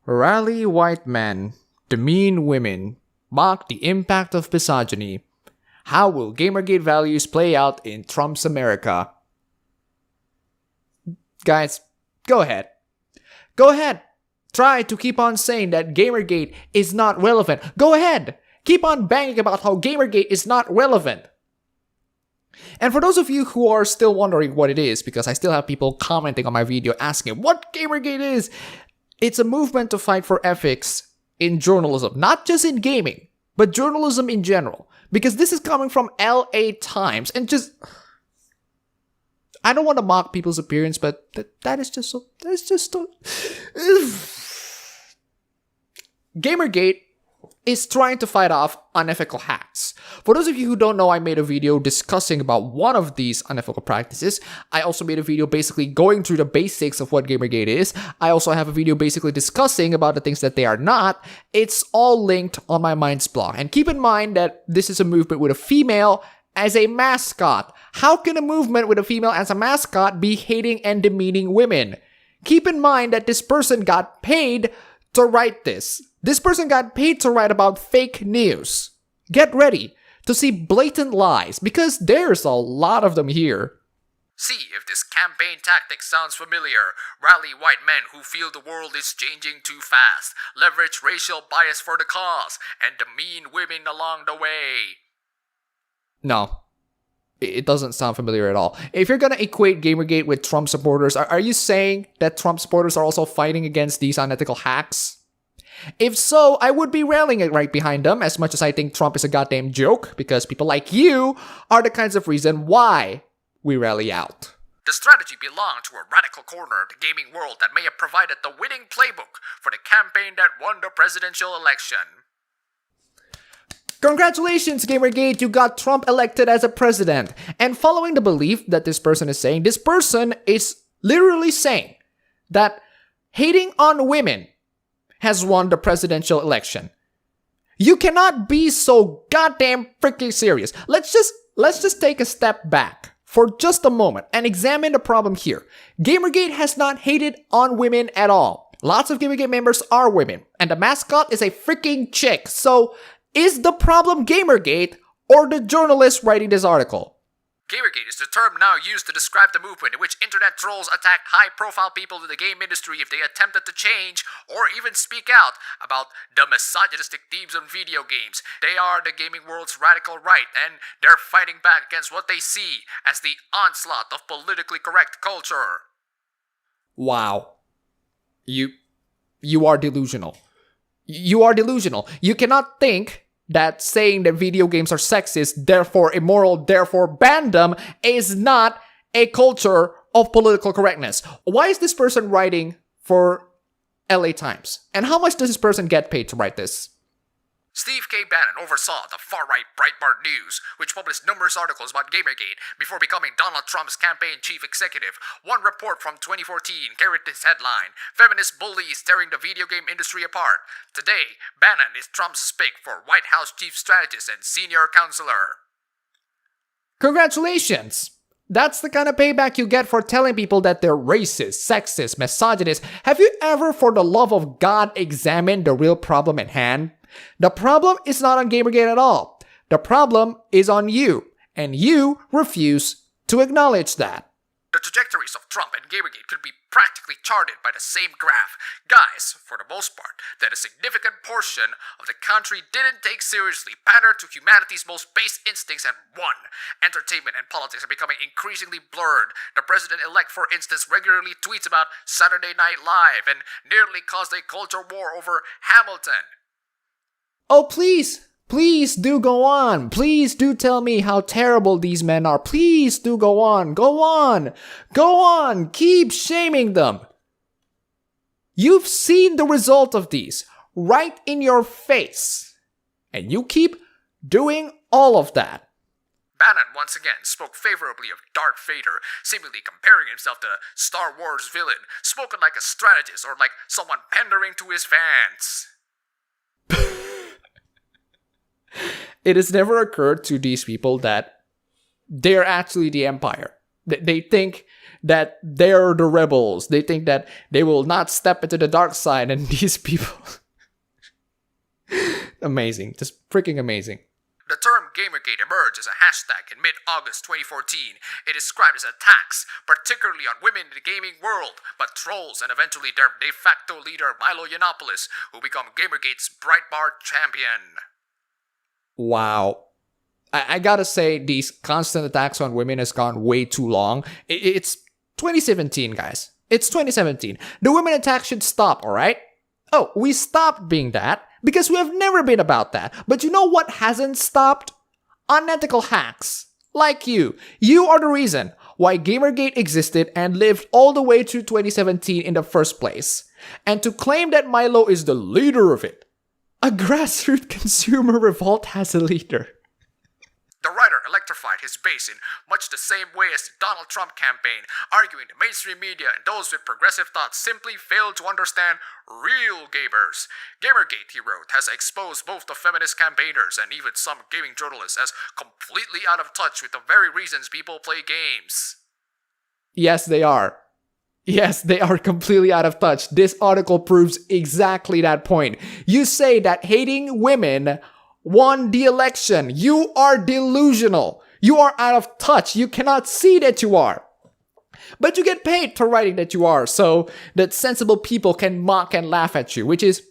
Rally white men, demean women, mock the impact of misogyny. How will Gamergate values play out in Trump's America? Guys, go ahead. Go ahead. Try to keep on saying that Gamergate is not relevant. Go ahead. Keep on banging about how Gamergate is not relevant. And for those of you who are still wondering what it is, because I still have people commenting on my video asking what Gamergate is, it's a movement to fight for ethics in journalism, not just in gaming, but journalism in general. Because this is coming from LA Times, and just, I don't want to mock people's appearance, but that is just so, Gamergate is trying to fight off unethical hacks. For those of you who don't know, I made a video discussing about one of these unethical practices. I also made a video basically going through the basics of what Gamergate is. I also have a video basically discussing about the things that they are not. It's all linked on my Minds blog. And keep in mind that this is a movement with a female as a mascot. How can a movement with a female as a mascot be hating and demeaning women? Keep in mind that this person got paid to write this. This person got paid to write about fake news. Get ready to see blatant lies, because there's a lot of them here. See if this campaign tactic sounds familiar. Rally white men who feel the world is changing too fast. Leverage racial bias for the cause, and demean women along the way. No. It doesn't sound familiar at all. If you're gonna equate Gamergate with Trump supporters, are you saying that Trump supporters are also fighting against these unethical hacks? If so, I would be rallying it right behind them, as much as I think Trump is a goddamn joke, because people like you are the kinds of reason why we rally out. The strategy belonged to a radical corner of the gaming world that may have provided the winning playbook for the campaign that won the presidential election. Congratulations, Gamergate, you got Trump elected as a president. And following the belief that this person is saying, this person is literally saying that hating on women has won the presidential election. You cannot be so goddamn freaking serious. Let's just take a step back for just a moment and examine the problem here. Gamergate has not hated on women at all. Lots of Gamergate members are women, and the mascot is a freaking chick. So, is the problem Gamergate or the journalist writing this article? Gamergate is the term now used to describe the movement in which internet trolls attacked high-profile people in the game industry if they attempted to change or even speak out about the misogynistic themes in video games. They are the gaming world's radical right, and they're fighting back against what they see as the onslaught of politically correct culture. Wow. You are delusional. You are delusional. You cannot think that saying that video games are sexist, therefore immoral, therefore ban them, is not a culture of political correctness. Why is this person writing for LA Times? And how much does this person get paid to write this? Steve K. Bannon oversaw the far-right Breitbart News, which published numerous articles about Gamergate before becoming Donald Trump's campaign chief executive. One report from 2014 carried this headline: "Feminist bullies tearing the video game industry apart." Today, Bannon is Trump's pick for White House chief strategist and senior counselor. Congratulations! That's the kind of payback you get for telling people that they're racist, sexist, misogynist. Have you ever, for the love of God, examined the real problem at hand? The problem is not on Gamergate at all. The problem is on you, and you refuse to acknowledge that. The trajectories of Trump and Gamergate could be practically charted by the same graph. Guys, for the most part, that a significant portion of the country didn't take seriously, pandered to humanity's most base instincts, and won. Entertainment and politics are becoming increasingly blurred. The president-elect, for instance, regularly tweets about Saturday Night Live and nearly caused a culture war over Hamilton. Oh, please do go on. Please do tell me how terrible these men are. Please do go on. Go on. Keep shaming them. You've seen the result of these right in your face. And you keep doing all of that. Bannon once again spoke favorably of Darth Vader, seemingly comparing himself to the Star Wars villain, spoken like a strategist or like someone pandering to his fans. It has never occurred to these people that they're actually the Empire. They think that they're the rebels. They think that they will not step into the dark side, and these people... Amazing. Just freaking amazing. The term Gamergate emerged as a hashtag in mid-August 2014. It described as attacks, particularly on women in the gaming world, but trolls and eventually their de facto leader Milo Yiannopoulos, who became Gamergate's Breitbart champion. Wow. I gotta say, these constant attacks on women has gone way too long. It's 2017, guys. It's 2017. The women attack should stop, alright? Oh, we stopped being that because we have never been about that. But you know what hasn't stopped? Unethical hacks. Like you. You are the reason why Gamergate existed and lived all the way through 2017 in the first place. And to claim that Milo is the leader of it. A grassroots consumer revolt has a leader. The writer electrified his base in much the same way as the Donald Trump campaign, arguing the mainstream media and those with progressive thoughts simply failed to understand real gamers. Gamergate, he wrote, has exposed both the feminist campaigners and even some gaming journalists as completely out of touch with the very reasons people play games. Yes, they are. Yes, they are completely out of touch. This article proves exactly that point. You say that hating women won the election. You are delusional. You are out of touch. You cannot see that you are. But you get paid for writing that you are, so that sensible people can mock and laugh at you, which is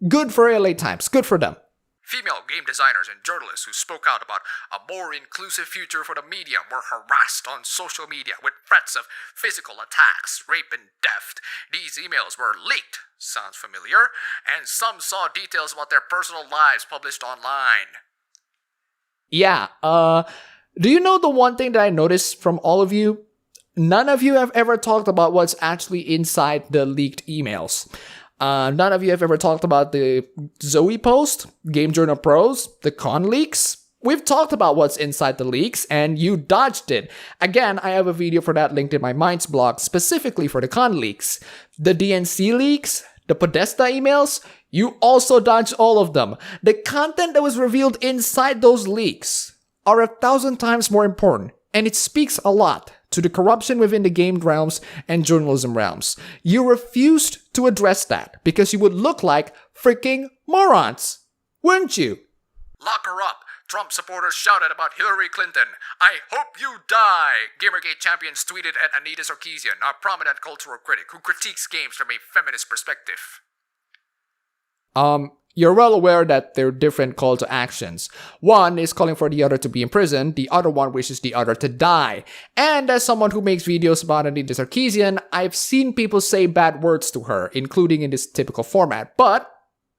good for LA Times. Good for them. Female game designers and journalists who spoke out about a more inclusive future for the medium were harassed on social media with threats of physical attacks, rape, and theft. These emails were leaked, sounds familiar, and some saw details about their personal lives published online. Yeah, do you know the one thing that I noticed from all of you? None of you have ever talked about what's actually inside the leaked emails. None of you have ever talked about the Zoe post, Game Journal Pros, the con leaks. We've talked about what's inside the leaks, and you dodged it. Again, I have a video for that linked in my Minds blog, specifically for the con leaks. The DNC leaks, the Podesta emails, you also dodged all of them. The content that was revealed inside those leaks are 1,000 times more important, and it speaks a lot to the corruption within the game realms and journalism realms. You refused to address that because you would look like freaking morons, wouldn't you? Lock her up. Trump supporters shouted about Hillary Clinton. I hope you die. Gamergate champions tweeted at Anita Sarkeesian, a prominent cultural critic who critiques games from a feminist perspective. You're well aware that there are different call to actions. One is calling for the other to be imprisoned, the other one wishes the other to die. And as someone who makes videos about Anita Sarkeesian, I've seen people say bad words to her, including in this typical format. But,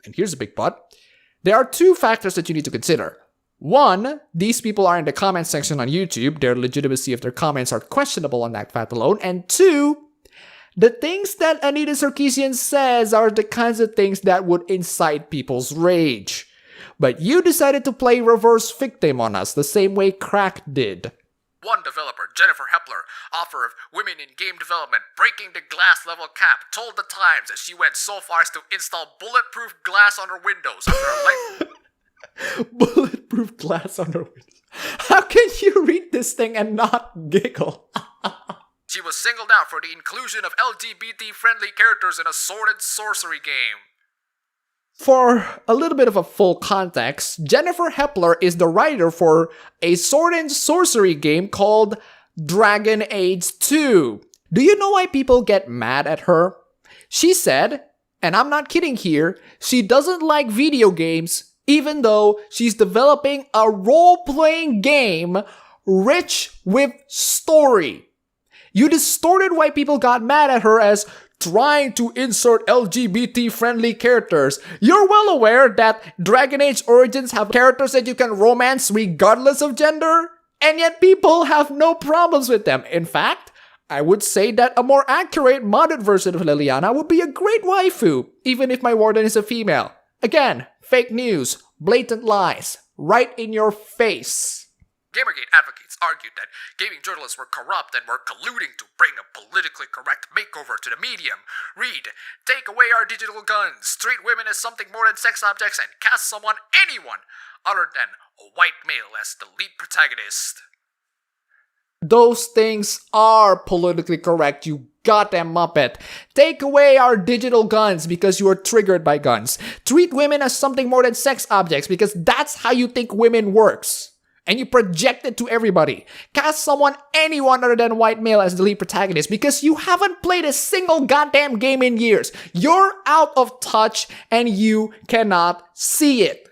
and here's a big but, there are two factors that you need to consider. One, these people are in the comment section on YouTube, their legitimacy of their comments are questionable on that fact alone. And two, the things that Anita Sarkeesian says are the kinds of things that would incite people's rage. But you decided to play reverse victim on us the same way Crack did. One developer, Jennifer Hepler, author of Women in Game Development Breaking the Glass Level Cap, told The Times that she went so far as to install bulletproof glass on her windows after her life. Bulletproof glass on her windows. How can you read this thing and not giggle? She was singled out for the inclusion of LGBT-friendly characters in a sword and sorcery game. For a little bit of a full context, Jennifer Hepler is the writer for a sword and sorcery game called Dragon Age 2. Do you know why people get mad at her? She said, and I'm not kidding here, she doesn't like video games even though she's developing a role-playing game rich with story. You distorted why people got mad at her as trying to insert LGBT-friendly characters. You're well aware that Dragon Age Origins have characters that you can romance regardless of gender, and yet people have no problems with them. In fact, I would say that a more accurate modded version of Liliana would be a great waifu, even if my warden is a female. Again, fake news, blatant lies, right in your face. Gamergate advocates argued that gaming journalists were corrupt and were colluding to bring a politically correct makeover to the medium. Read, take away our digital guns, treat women as something more than sex objects, and cast anyone, other than a white male as the lead protagonist. Those things are politically correct, you goddamn muppet. Take away our digital guns because you are triggered by guns. Treat women as something more than sex objects because that's how you think women works. And you project it to everybody. Cast anyone other than white male as the lead protagonist because you haven't played a single goddamn game in years. You're out of touch and you cannot see it.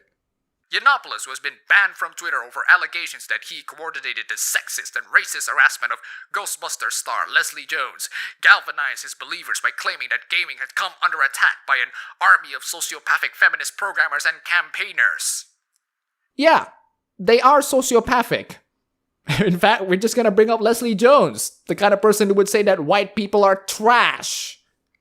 Yiannopoulos, who has been banned from Twitter over allegations that he coordinated the sexist and racist harassment of Ghostbusters star Leslie Jones, galvanized his believers by claiming that gaming had come under attack by an army of sociopathic feminist programmers and campaigners. Yeah, they are sociopathic. In fact, we're just gonna bring up Leslie Jones, the kind of person who would say that white people are trash.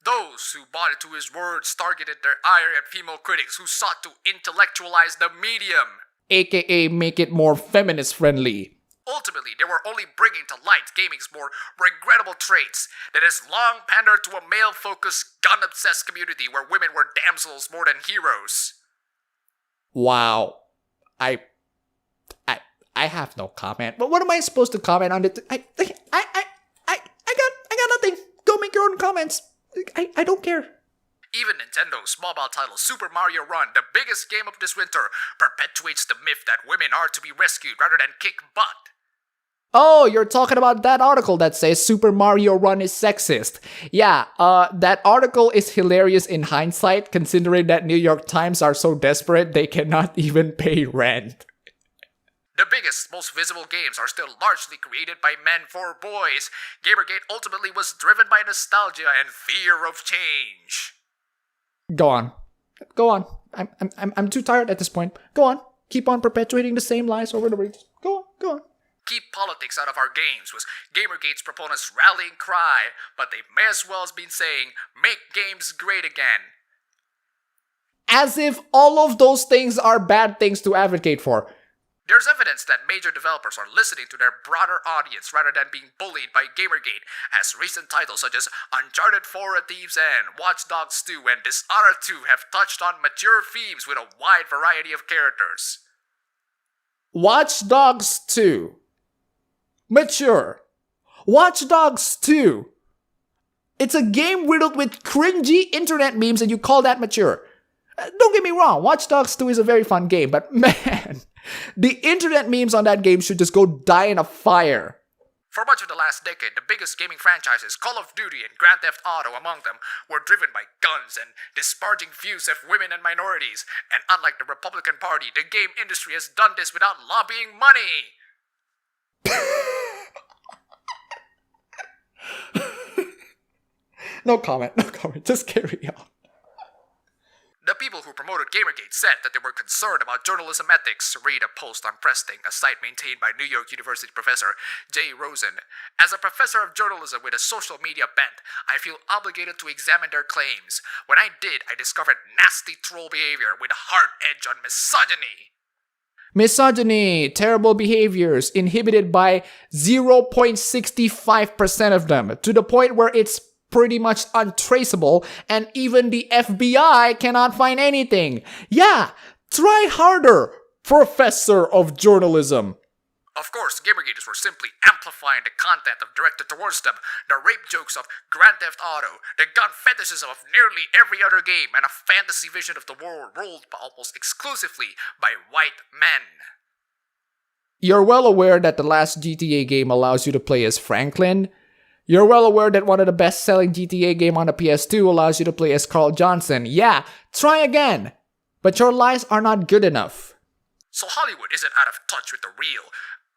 Those who bought into his words targeted their ire at female critics who sought to intellectualize the medium, aka make it more feminist friendly. Ultimately, they were only bringing to light gaming's more regrettable traits that has long pandered to a male-focused, gun-obsessed community where women were damsels more than heroes. Wow. I have no comment. But what am I supposed to comment on it? I got nothing. Go make your own comments. I don't care. Even Nintendo's mobile title Super Mario Run, the biggest game of this winter, perpetuates the myth that women are to be rescued rather than kick butt. Oh, you're talking about that article that says Super Mario Run is sexist. Yeah, that article is hilarious in hindsight, considering that New York Times are so desperate they cannot even pay rent. The biggest, most visible games are still largely created by men for boys. Gamergate ultimately was driven by nostalgia and fear of change. Go on. I'm too tired at this point. Go on. Keep on perpetuating the same lies over the weeks. Go on. Keep politics out of our games was Gamergate's proponents' rallying cry, but they may as well have been saying, make games great again. As if all of those things are bad things to advocate for. There's evidence that major developers are listening to their broader audience rather than being bullied by Gamergate, as recent titles such as Uncharted 4: A Thief's End, Watch Dogs 2, and Dishonored 2 have touched on mature themes with a wide variety of characters. Watch Dogs 2. Mature. Watch Dogs 2. It's a game riddled with cringy internet memes and you call that mature. Don't get me wrong, Watch Dogs 2 is a very fun game, but man, the internet memes on that game should just go die in a fire. For much of the last decade, the biggest gaming franchises, Call of Duty and Grand Theft Auto among them, were driven by guns and disparaging views of women and minorities. And unlike the Republican Party, the game industry has done this without lobbying money. No comment, just carry on. The people who promoted Gamergate said that they were concerned about journalism ethics. Read a post on Pressting, a site maintained by New York University professor Jay Rosen. As a professor of journalism with a social media bent, I feel obligated to examine their claims. When I did, I discovered nasty troll behavior with a hard edge on misogyny. Misogyny, terrible behaviors, inhibited by 0.65% of them, to the point where it's pretty much untraceable, and even the FBI cannot find anything. Yeah, try harder, professor of journalism. Of course, Gamergaters were simply amplifying the content of directed towards them, the rape jokes of Grand Theft Auto, the gun fetishism of nearly every other game, and a fantasy vision of the world ruled almost exclusively by white men. You're well aware that the last GTA game allows you to play as Franklin. You're well aware that one of the best-selling GTA game on the PS2 allows you to play as Carl Johnson. Yeah, try again. But your lies are not good enough. So Hollywood isn't out of touch with the real.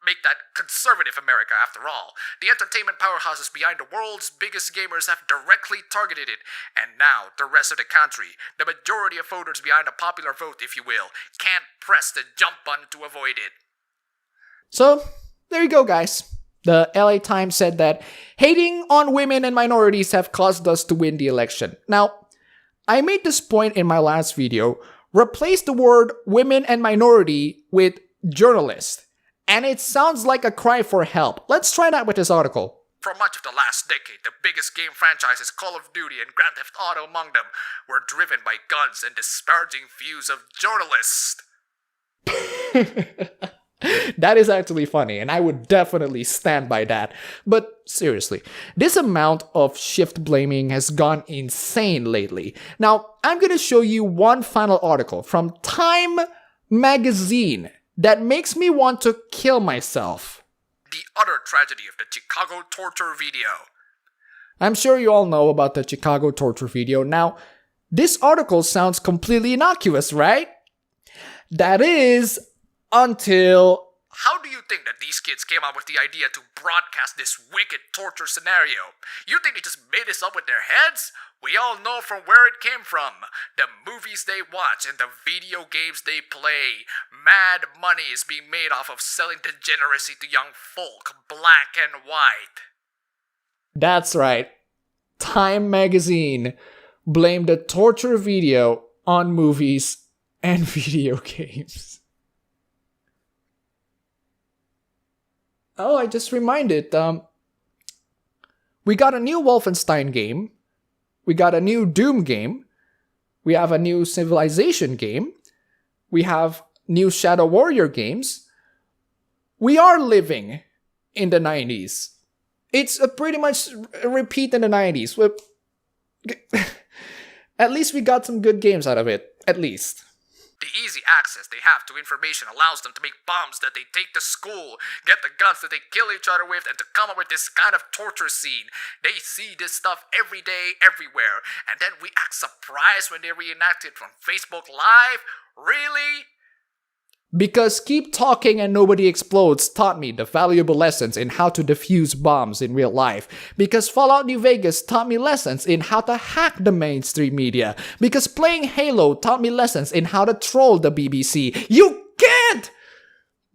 Make that conservative America after all. The entertainment powerhouses behind the world's biggest gamers have directly targeted it. And now, the rest of the country, the majority of voters behind the popular vote, if you will, can't press the jump button to avoid it. So, there you go, guys. The LA Times said that hating on women and minorities have caused us to win the election. Now, I made this point in my last video. Replace the word women and minority with journalist. And it sounds like a cry for help. Let's try that with this article. For much of the last decade, the biggest game franchises, Call of Duty and Grand Theft Auto among them, were driven by guns and disparaging views of journalists. That is actually funny, and I would definitely stand by that. But seriously, this amount of shift blaming has gone insane lately. Now, I'm gonna show you one final article from Time magazine that makes me want to kill myself. The utter tragedy of the Chicago torture video. I'm sure you all know about the Chicago torture video. Now, this article sounds completely innocuous, right? That is, until... How do you think that these kids came up with the idea to broadcast this wicked torture scenario? You think they just made this up with their heads? We all know from where it came from. The movies they watch and the video games they play. Mad money is being made off of selling degeneracy to young folk, black and white. That's right. Time magazine blamed the torture video on movies and video games. Oh, I just reminded. We got a new Wolfenstein game. We got a new Doom game. We have a new Civilization game. We have new Shadow Warrior games. We are living in the 90s. It's a pretty much a repeat in the 90s. At least we got some good games out of it. At least. The easy access they have to information allows them to make bombs that they take to school, get the guns that they kill each other with, and to come up with this kind of torture scene. They see this stuff every day, everywhere, and then we act surprised when they reenact it from Facebook Live? Really? Because keep talking and nobody explodes taught me the valuable lessons in how to defuse bombs in real life. Because Fallout New Vegas taught me lessons in how to hack the mainstream media. Because playing Halo taught me lessons in how to troll the BBC. You can't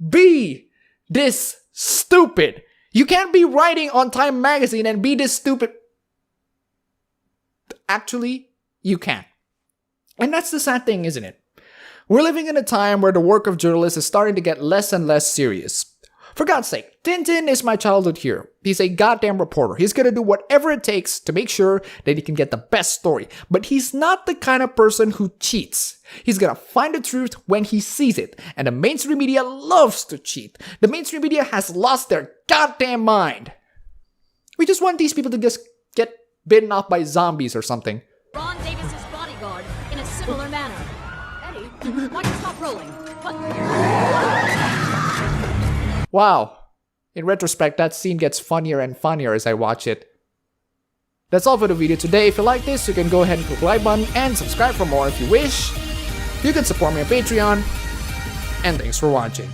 be this stupid. You can't be writing on Time magazine and be this stupid. Actually, you can. And that's the sad thing, isn't it? We're living in a time where the work of journalists is starting to get less and less serious. For God's sake, Tintin is my childhood hero. He's a goddamn reporter. He's gonna do whatever it takes to make sure that he can get the best story. But he's not the kind of person who cheats. He's gonna find the truth when he sees it. And the mainstream media loves to cheat. The mainstream media has lost their goddamn mind. We just want these people to just get bitten off by zombies or something. Ron Davis's bodyguard in a similar manner. Eddie, why don't you stop rolling? Wow. In retrospect, that scene gets funnier and funnier as I watch it. That's all for the video today. If you like this, you can go ahead and click the like button and subscribe for more if you wish. You can support me on Patreon. And thanks for watching.